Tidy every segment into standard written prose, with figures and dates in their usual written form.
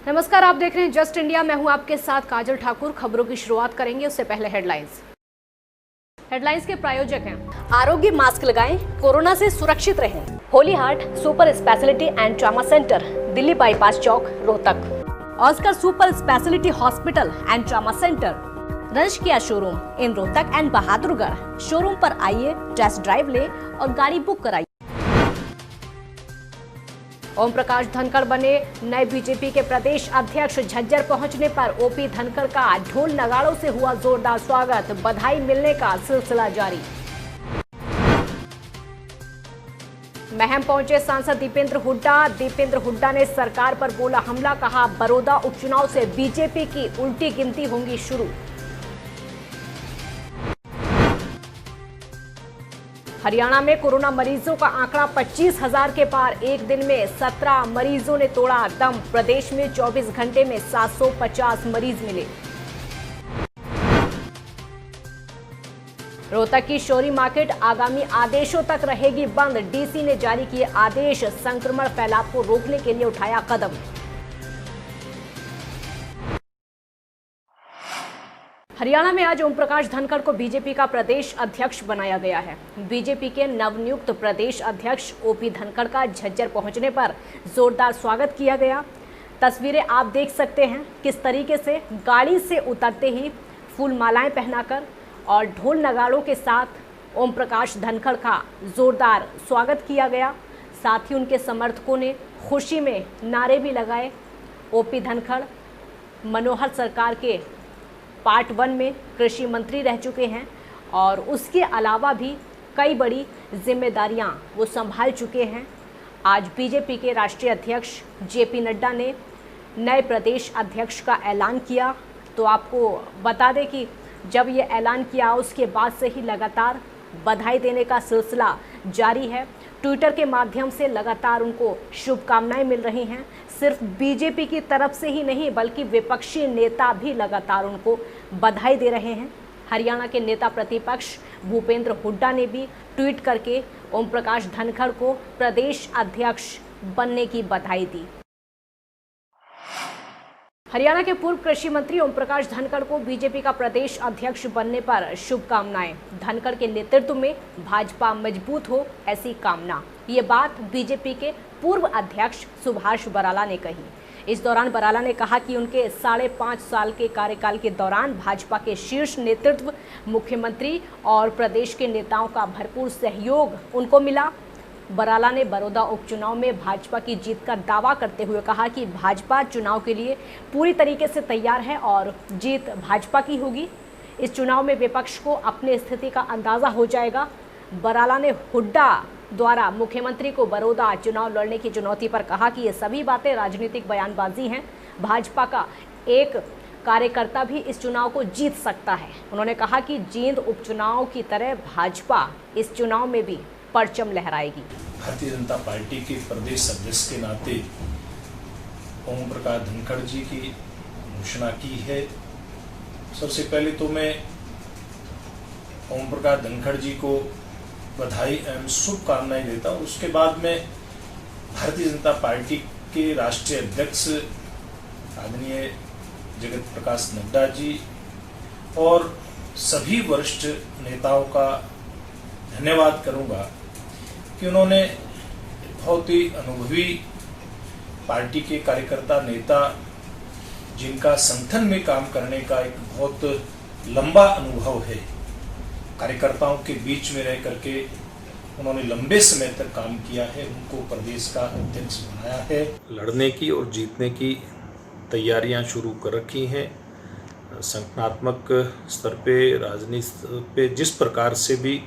नमस्कार, आप देख रहे हैं जस्ट इंडिया। मैं हूं आपके साथ काजल ठाकुर। खबरों की शुरुआत करेंगे उससे पहले हेडलाइंस के प्रायोजक हैं आरोग्य मास्क लगाएं, कोरोना से सुरक्षित रहें। Holy Heart super speciality and trauma centre, Delhi bypass Chowk, Rohtak. Oscar super speciality hospital and trauma centre, रंश किया showroom in Rohtak and Bahadurgarh. Showroom पर आइए, टेस्ट ड्राइव ले और गाड़ी बुक कराइए। ओम प्रकाश धनखड़ बने नए बीजेपी के प्रदेश अध्यक्ष। झज्जर पहुंचने पर ओपी धनखड़ का ढोल नगाड़ों से हुआ जोरदार स्वागत। बधाई मिलने का सिलसिला जारी। महम पहुंचे सांसद दीपेंद्र हुड्डा। दीपेंद्र हुड्डा ने सरकार पर बोला हमला, कहा बड़ौदा उपचुनाव से बीजेपी की उल्टी गिनती होंगी शुरू। हरियाणा में कोरोना मरीजों का आंकड़ा 25,000 के पार। एक दिन में 17 मरीजों ने तोड़ा दम। प्रदेश में 24 घंटे में 750 मरीज मिले। रोहतक की शोरी मार्केट आगामी आदेशों तक रहेगी बंद। डीसी ने जारी किए आदेश। संक्रमण फैलाव को रोकने के लिए उठाया कदम। हरियाणा में आज ओम प्रकाश धनखड़ को बीजेपी का प्रदेश अध्यक्ष बनाया गया है। बीजेपी के नवनियुक्त प्रदेश अध्यक्ष ओपी धनखड़ का झज्जर पहुंचने पर जोरदार स्वागत किया गया। तस्वीरें आप देख सकते हैं किस तरीके से गाड़ी से उतरते ही फूल मालाएं पहनाकर और ढोल नगाड़ों के साथ ओम प्रकाश धनखड़ का जोरदार स्वागत किया गया। साथ ही उनके समर्थकों ने खुशी में नारे भी लगाए। ओपी धनखड़ मनोहर सरकार के पार्ट 1 में कृषि मंत्री रह चुके हैं और उसके अलावा भी कई बड़ी जिम्मेदारियां वो संभाल चुके हैं। आज बीजेपी के राष्ट्रीय अध्यक्ष जेपी नड्डा ने नए प्रदेश अध्यक्ष का ऐलान किया। तो आपको बता दें कि जब ये ऐलान किया उसके बाद से ही लगातार बधाई देने का सिलसिला जारी है। ट्विटर के माध्यम से लगातार उनको शुभकामनाएं मिल रही हैं। सिर्फ बीजेपी की तरफ से ही नहीं बल्कि विपक्षी नेता भी लगातार उनको बधाई दे रहे हैं। हरियाणा के नेता प्रतिपक्ष भूपेंद्र हुड्डा ने भी ट्वीट करके ओम प्रकाश धनखड़ को प्रदेश अध्यक्ष बनने की बधाई दी। हरियाणा के पूर्व कृषि मंत्री ओम प्रकाश धनखड़ को बीजेपी का प्रदेश अध्यक्ष बनने पर शुभकामनाएं। धनखड़ के नेतृत्व में भाजपा मजबूत हो, ऐसी कामना। ये बात बीजेपी के पूर्व अध्यक्ष सुभाष बराला ने कही। इस दौरान बराला ने कहा कि उनके 5.5 साल के कार्यकाल के दौरान भाजपा के शीर्ष नेतृत्व, मुख्यमंत्री और प्रदेश के नेताओं का भरपूर सहयोग उनको मिला। बराला ने बड़ौदा उपचुनाव में भाजपा की जीत का दावा करते हुए कहा कि भाजपा चुनाव के लिए पूरी तरीके से तैयार है और जीत भाजपा की होगी। इस चुनाव में विपक्ष को अपनी स्थिति का अंदाजा हो जाएगा। बराला ने हुड्डा द्वारा मुख्यमंत्री को बड़ौदा चुनाव लड़ने की चुनौती पर कहा कि ये सभी बातें राजनीतिक बयानबाजी हैं। भाजपा का एक कार्यकर्ता भी इस चुनाव को जीत सकता है। उन्होंने कहा कि जींद उपचुनाव की तरह भाजपा इस चुनाव में भी परचम लहराएगी। भारतीय जनता पार्टी के प्रदेश अध्यक्ष के नाते ओम प्रकाश धनखड़ जी की घोषणा की है। सबसे पहले तो मैं ओम प्रकाश धनखड़ जी को बधाई एवं शुभकामनाएं देता हूँ। उसके बाद में भारतीय जनता पार्टी के राष्ट्रीय अध्यक्ष आदरणीय जगत प्रकाश नड्डा जी और सभी वरिष्ठ नेताओं का धन्यवाद करूंगा कि उन्होंने बहुत ही अनुभवी पार्टी के कार्यकर्ता नेता, जिनका संगठन में काम करने का एक बहुत लंबा अनुभव है, कार्यकर्ताओं के बीच में रह करके उन्होंने लंबे समय तक काम किया है, उनको प्रदेश का अध्यक्ष बनाया है। लड़ने की और जीतने की तैयारियां शुरू कर रखी हैं। संगठनात्मक स्तर पे, राजनीति स्तर पे जिस प्रकार से भी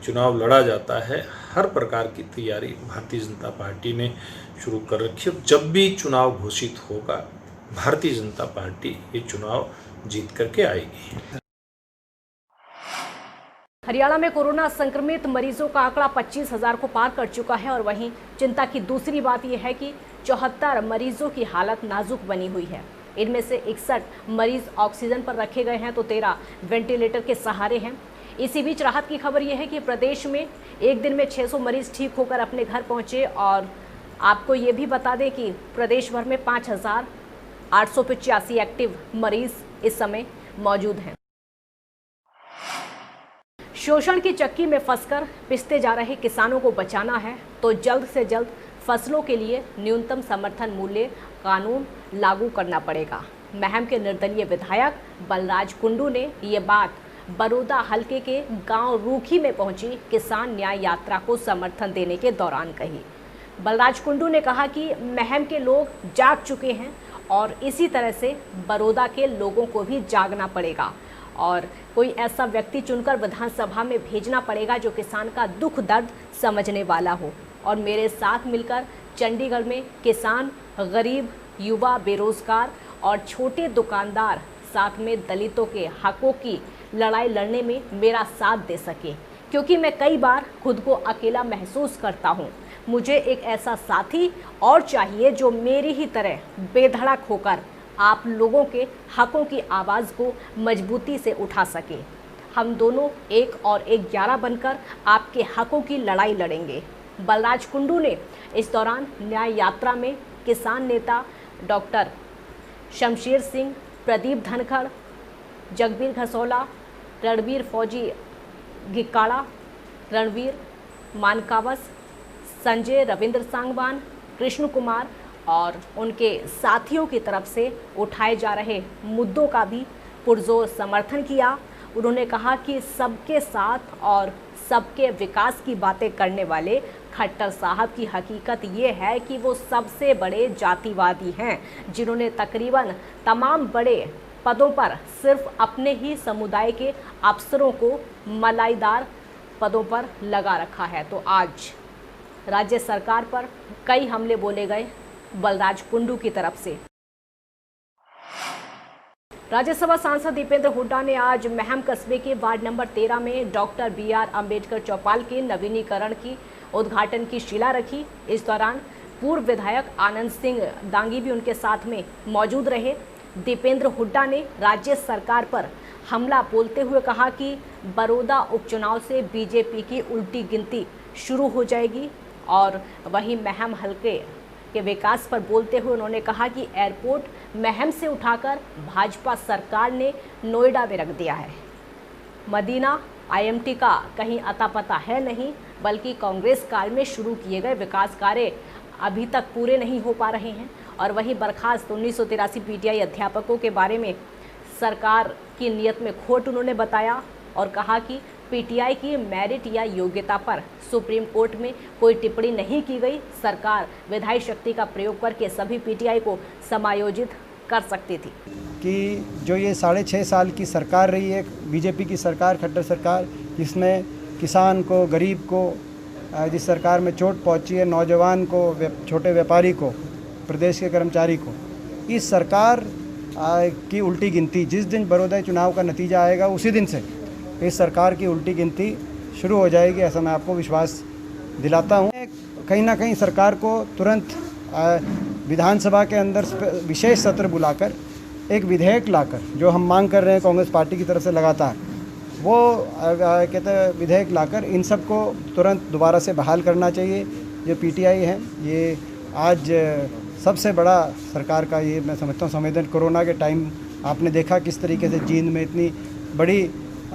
चुनाव लड़ा जाता है, हर प्रकार की तैयारी भारतीय जनता पार्टी ने शुरू कर रखी है। जब भी चुनाव घोषित होगा, भारतीय जनता पार्टी ये चुनाव जीत करके आएगी। हरियाणा में कोरोना संक्रमित मरीजों का आंकड़ा 25,000 को पार कर चुका है और वहीं चिंता की दूसरी बात यह है कि 74 मरीजों की हालत नाजुक बनी हुई है। इनमें से 61 मरीज ऑक्सीजन पर रखे गए हैं तो 13 वेंटिलेटर के सहारे हैं। इसी बीच राहत की खबर यह है कि प्रदेश में एक दिन में 600 मरीज ठीक होकर अपने घर पहुंचे और आपको ये भी बता दें कि प्रदेश भर में 5,000 885 एक्टिव मरीज इस समय मौजूद हैं। शोषण की चक्की में फंसकर पिसते जा रहे किसानों को बचाना है तो जल्द से जल्द फसलों के लिए न्यूनतम समर्थन मूल्य कानून लागू करना पड़ेगा। महम के निर्दलीय विधायक बलराज कुंडू ने ये बात बरोदा हलके के गांव रूखी में पहुंची किसान न्याय यात्रा को समर्थन देने के दौरान कही। बलराज कुंडू ने कहा कि महम के लोग जाग चुके हैं और इसी तरह से बरोदा के लोगों को भी जागना पड़ेगा और कोई ऐसा व्यक्ति चुनकर विधानसभा में भेजना पड़ेगा जो किसान का दुख दर्द समझने वाला हो और मेरे साथ मिलकर चंडीगढ़ में किसान, गरीब, युवा, बेरोजगार और छोटे दुकानदार साथ में दलितों के हकों की लड़ाई लड़ने में मेरा साथ दे सके, क्योंकि मैं कई बार खुद को अकेला महसूस करता हूँ। मुझे एक ऐसा साथी और चाहिए जो मेरी ही तरह बेधड़क होकर आप लोगों के हकों की आवाज़ को मजबूती से उठा सके। हम दोनों 1 और 1 11 बनकर आपके हकों की लड़ाई लड़ेंगे। बलराज कुंडू ने इस दौरान न्याय यात्रा में किसान नेता डॉक्टर शमशेर सिंह, प्रदीप धनखड़, जगबीर घसौला, रणवीर फौजी गिकाड़ा, रणवीर मानकावस, संजय रविंद्र सांगवान, कृष्ण कुमार और उनके साथियों की तरफ से उठाए जा रहे मुद्दों का भी पुरजोर समर्थन किया। उन्होंने कहा कि सबके साथ और सबके विकास की बातें करने वाले खट्टर साहब की हकीकत ये है कि वो सबसे बड़े जातिवादी हैं, जिन्होंने तकरीबन तमाम बड़े पदों पर सिर्फ अपने ही समुदाय के अफसरों को मलाईदार पदों पर लगा रखा है। तो आज राज्य सरकार पर कई हमले बोले गए बलराज कुंडू की तरफ से। राज्यसभा सांसद दीपेंद्र हुड्डा ने आज महम कस्बे के वार्ड नंबर 13 में डॉक्टर BR अम्बेडकर चौपाल के नवीनीकरण की उद्घाटन की शिला रखी। इस दौरान पूर्व विधायक आनंद सिंह दांगी भी उनके साथ में मौजूद रहे। दीपेंद्र हुड्डा ने राज्य सरकार पर हमला बोलते हुए कहा कि बरोदा उपचुनाव से बीजेपी की उल्टी गिनती शुरू हो जाएगी और वहीं महम हलके के विकास पर बोलते हुए उन्होंने कहा कि एयरपोर्ट महम से उठाकर भाजपा सरकार ने नोएडा में रख दिया है। मदीना IMT का कहीं अता पता है नहीं, बल्कि कांग्रेस काल में शुरू किए गए विकास कार्य अभी तक पूरे नहीं हो पा रहे हैं। और वहीं बर्खास्त 1983 PTI अध्यापकों के बारे में सरकार की नीयत में खोट उन्होंने बताया और कहा कि PTI की मेरिट या योग्यता पर सुप्रीम कोर्ट में कोई टिप्पणी नहीं की गई। सरकार विधायी शक्ति का प्रयोग करके सभी PTI को समायोजित कर सकती थी। कि जो ये 6.5 साल की सरकार रही है, बीजेपी की सरकार, खट्टर सरकार, जिसमें किसान को, गरीब को, जिस सरकार में चोट पहुंची है, नौजवान को, छोटे व्यापारी को, प्रदेश के कर्मचारी को, इस सरकार की उल्टी गिनती, जिस दिन बरोदा चुनाव का नतीजा आएगा उसी दिन से इस सरकार की उल्टी गिनती शुरू हो जाएगी, ऐसा मैं आपको विश्वास दिलाता हूँ। कहीं ना कहीं सरकार को तुरंत विधानसभा के अंदर विशेष सत्र बुलाकर एक विधेयक लाकर, जो हम मांग कर रहे हैं कांग्रेस पार्टी की तरफ से लगातार, वो कहते हैं विधेयक लाकर इन सब को तुरंत दोबारा से बहाल करना चाहिए। जो PTI है, ये आज सबसे बड़ा सरकार का, ये मैं समझता हूँ, संवेदन। कोरोना के टाइम आपने देखा किस तरीके से जींद में इतनी बड़ी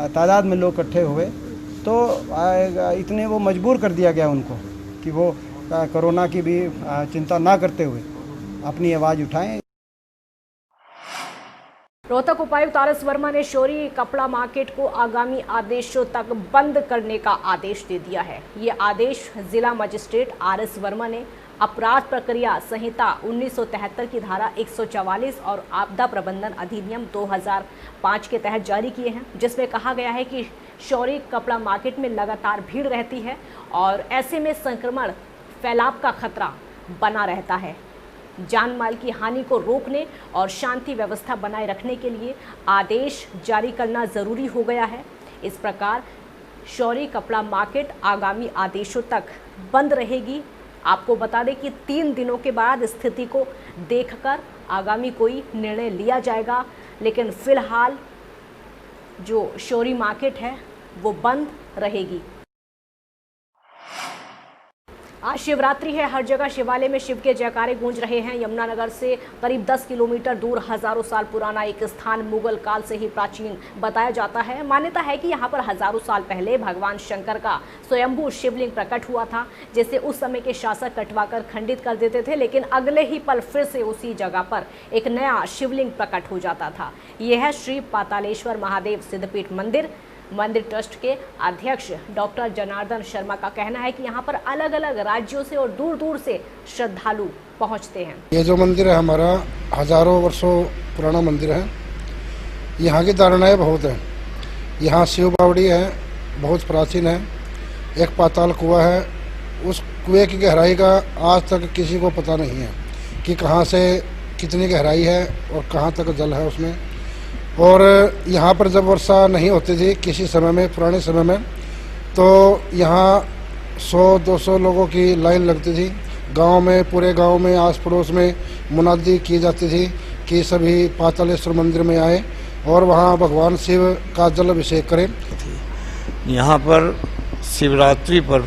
तादाद में लोग इकट्ठे हुए, तो इतने वो मजबूर कर दिया गया उनको कि वो कोरोना की भी चिंता ना करते हुए अपनी आवाज़ उठाएं। रोहतक उपायुक्त RS वर्मा ने शौरी कपड़ा मार्केट को आगामी आदेशों तक बंद करने का आदेश दे दिया है। ये आदेश जिला मजिस्ट्रेट RS वर्मा ने अपराध प्रक्रिया संहिता 1973 की धारा 144 और आपदा प्रबंधन अधिनियम 2005 के तहत जारी किए हैं, जिसमें कहा गया है कि शौरी कपड़ा मार्केट में लगातार भीड़ रहती है और ऐसे में संक्रमण फैलाव का खतरा बना रहता है। जान माल की हानि को रोकने और शांति व्यवस्था बनाए रखने के लिए आदेश जारी करना ज़रूरी हो गया है। इस प्रकार शौरी कपड़ा मार्केट आगामी आदेशों तक बंद रहेगी। आपको बता दें कि 3 दिनों के बाद स्थिति को देखकर आगामी कोई निर्णय लिया जाएगा, लेकिन फिलहाल जो शौरी मार्केट है वो बंद रहेगी। आज शिवरात्रि है। हर जगह शिवालय में शिव के जयकारे गूंज रहे हैं। यमुनानगर से करीब 10 किलोमीटर दूर हजारों साल पुराना एक स्थान मुगल काल से ही प्राचीन बताया जाता है। मान्यता है कि यहाँ पर हजारों साल पहले भगवान शंकर का स्वयंभू शिवलिंग प्रकट हुआ था, जिसे उस समय के शासक कटवाकर खंडित कर देते थे, लेकिन अगले ही पल फिर से उसी जगह पर एक नया शिवलिंग प्रकट हो जाता था। यह है श्री पातालेश्वर महादेव सिद्धपीठ मंदिर ट्रस्ट के अध्यक्ष डॉक्टर जनार्दन शर्मा का कहना है कि यहाँ पर अलग अलग राज्यों से और दूर दूर से श्रद्धालु पहुँचते हैं। ये जो मंदिर है हमारा हजारों वर्षों पुराना मंदिर है। यहाँ की धारणाएं बहुत है। यहाँ शिव बावड़ी है, बहुत प्राचीन है। एक पाताल कुआं है, उस कुएं की गहराई का आज तक किसी को पता नहीं है कि कहाँ से कितनी गहराई है और कहाँ तक जल है उसमें। और यहाँ पर जब वर्षा नहीं होती थी किसी समय में, पुराने समय में, तो यहाँ 100-200 लोगों की लाइन लगती थी। गांव में, पूरे गांव में, आस पड़ोस में मुनादी की जाती थी कि सभी पातालेश्वर मंदिर में आए और वहाँ भगवान शिव का जल अभिषेक करें। यहाँ पर शिवरात्रि पर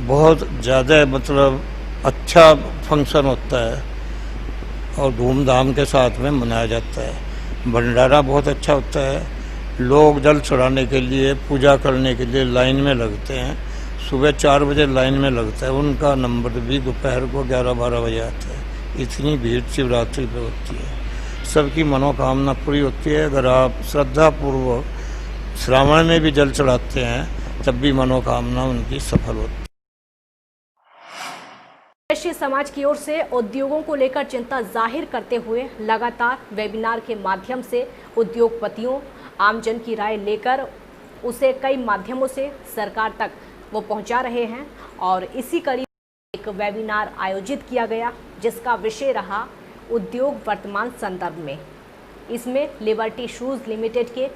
बहुत ज़्यादा अच्छा फंक्शन होता है और धूमधाम के साथ में मनाया जाता है। भंडारा बहुत अच्छा होता है। लोग जल चढ़ाने के लिए, पूजा करने के लिए लाइन में लगते हैं। सुबह 4 बजे लाइन में लगता है। उनका नंबर भी दोपहर को 11-12 बजे आता है। इतनी भीड़ शिवरात्रि पे होती है। सबकी मनोकामना पूरी होती है। अगर आप श्रद्धापूर्वक श्रावण में भी जल चढ़ाते हैं तब भी मनोकामना उनकी सफल होती है। वैश्य समाज की ओर से उद्योगों को लेकर चिंता जाहिर करते हुए लगातार वेबिनार के माध्यम से उद्योगपतियों, आमजन की राय लेकर उसे कई माध्यमों से सरकार तक वो पहुंचा रहे हैं। और इसी कड़ी में एक वेबिनार आयोजित किया गया जिसका विषय रहा उद्योग वर्तमान संदर्भ में। इसमें लिबर्टी शूज़ लिमिटेड के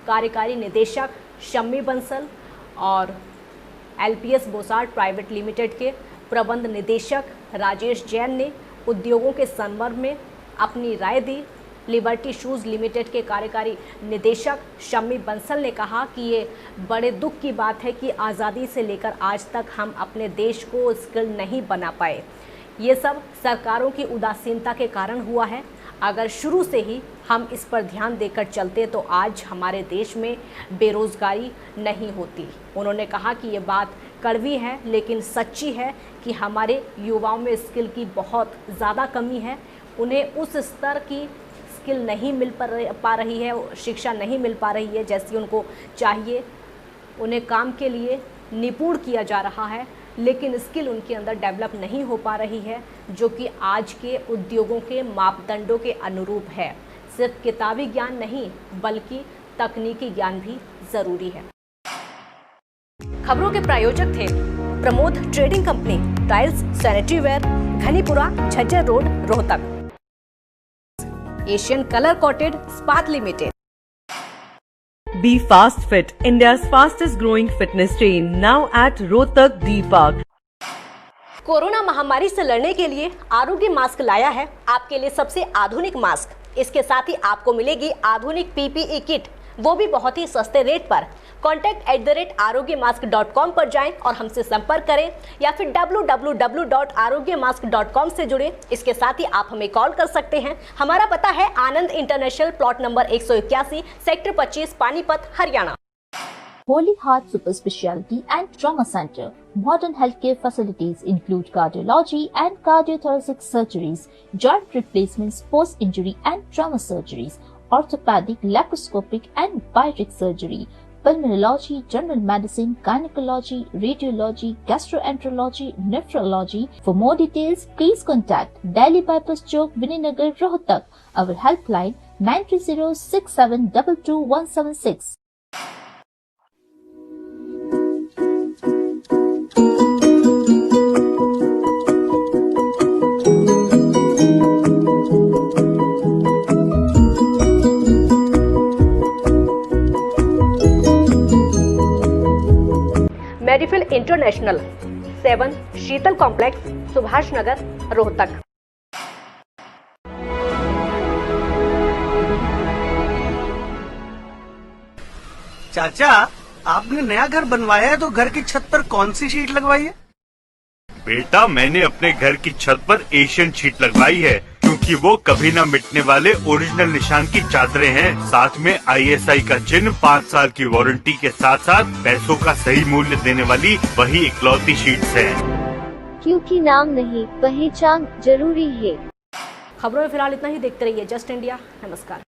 कार्यकारी निदेशक शम्मी बंसल और LPS बोसार्ट प्राइवेट लिमिटेड के प्रबंध निदेशक राजेश जैन ने उद्योगों के संदर्भ में अपनी राय दी। लिबर्टी शूज़ लिमिटेड के कार्यकारी निदेशक शम्मी बंसल ने कहा कि ये बड़े दुख की बात है कि आज़ादी से लेकर आज तक हम अपने देश को स्किल नहीं बना पाए। ये सब सरकारों की उदासीनता के कारण हुआ है। अगर शुरू से ही हम इस पर ध्यान देकर चलते तो आज हमारे देश में बेरोजगारी नहीं होती। उन्होंने कहा कि ये बात कड़वी है लेकिन सच्ची है कि हमारे युवाओं में स्किल की बहुत ज़्यादा कमी है। उन्हें उस स्तर की स्किल नहीं मिल पा रही है, शिक्षा नहीं मिल पा रही है जैसी उनको चाहिए। उन्हें काम के लिए निपुण किया जा रहा है लेकिन स्किल उनके अंदर डेवलप नहीं हो पा रही है, जो कि आज के उद्योगों के मापदंडों के अनुरूप है। सिर्फ किताबी ज्ञान नहीं बल्कि तकनीकी ज्ञान भी जरूरी है। खबरों के प्रायोजक थे Pramod trading company, tiles, sanitary ware, Ghanipura, Jhajjar road, Rohtak. Asian colour coated Ispat limited. Be Fast Fit, India's fastest growing fitness chain, now at Rohtak D Park. Corona महामारी से लड़ने के लिए आरोग्य मास्क लाया है आपके लिए सबसे आधुनिक मास्क। इसके साथ ही आपको मिलेगी आधुनिक PPE किट, वो भी बहुत ही सस्ते रेट पर। contact@arogyamask.com पर जाएं और हमसे संपर्क करें या फिर www.arogyamask.com से जुड़ें। इसके साथ ही आप हमें कॉल कर सकते हैं। हमारा पता है Anand international, plot number 181, sector 25, Panipat, Haryana. Holy Heart Super Speciality and Trauma Center. Modern healthcare facilities include cardiology and cardiothoracic surgeries, joint replacements, post-injury and trauma surgeries, orthopedic, laparoscopic and bariatric surgery, pulmonology, general medicine, gynecology, radiology, gastroenterology, nephrology. For more details, please contact Delhi Bypass Chowk, Vininagar, Rohtak. Our helpline 930-6722-176. Medifill international 7 Sheetal complex, Subhash Nagar, Rohtak. चाचा, आपने नया घर बनवाया है तो घर की छत पर कौन सी शीट लगवाई है? बेटा, मैंने अपने घर की छत पर एशियन शीट लगवाई है क्योंकि वो कभी न मिटने वाले ओरिजिनल निशान की चादरें हैं। साथ में ISI का चिन्ह, 5 साल की वारंटी के साथ साथ पैसों का सही मूल्य देने वाली वही इकलौती शीट्स हैं। क्योंकि नाम नहीं, पहचान जरूरी है। खबरों में फिलहाल इतना ही। देखते रहिए जस्ट इंडिया। नमस्कार।